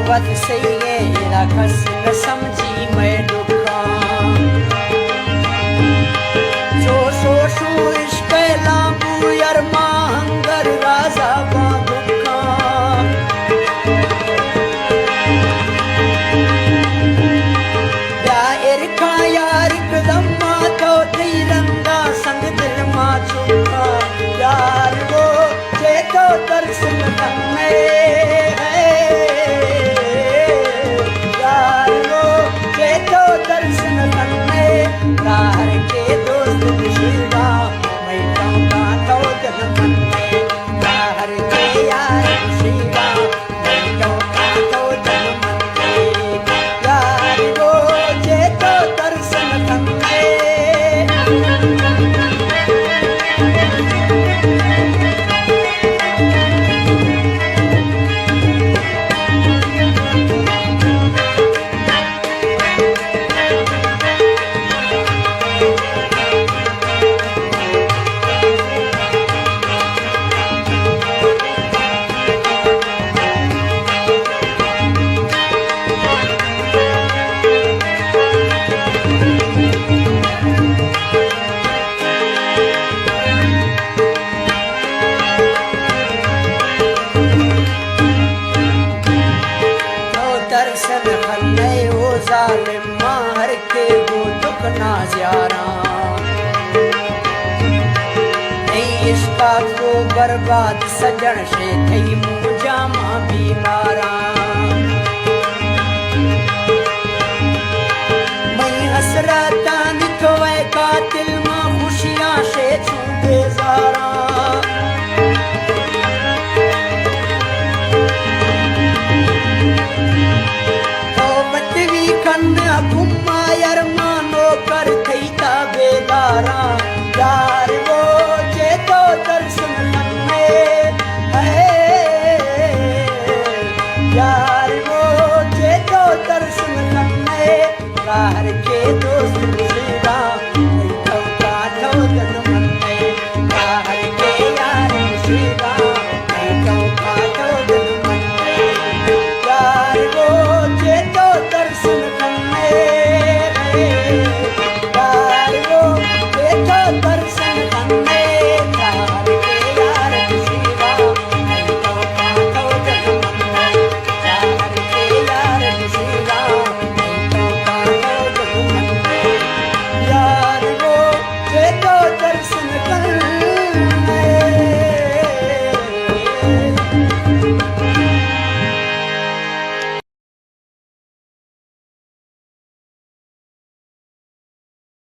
वत सही रखस न समझी मैं दुखा जो सोशु इश्क लांबू यार मांगर राजा का दुखा या इरखा यार कदम तो तिरंगा संग दिल मा छुपा यार वो जे तो दर्शन में राहर के दोस्त शिवा मैं कहूँगा तो जन्म में राहर के यार शिवा मैं कहूँगा तो जन्म में यार वो जे तो दर्शन करने दर्शन खन्ने वो जालिम मार के वो दुख ना ज़्यारा नहीं इसका को बर्बाद सजन से थई मुझा मां बीमारा मैं हसरत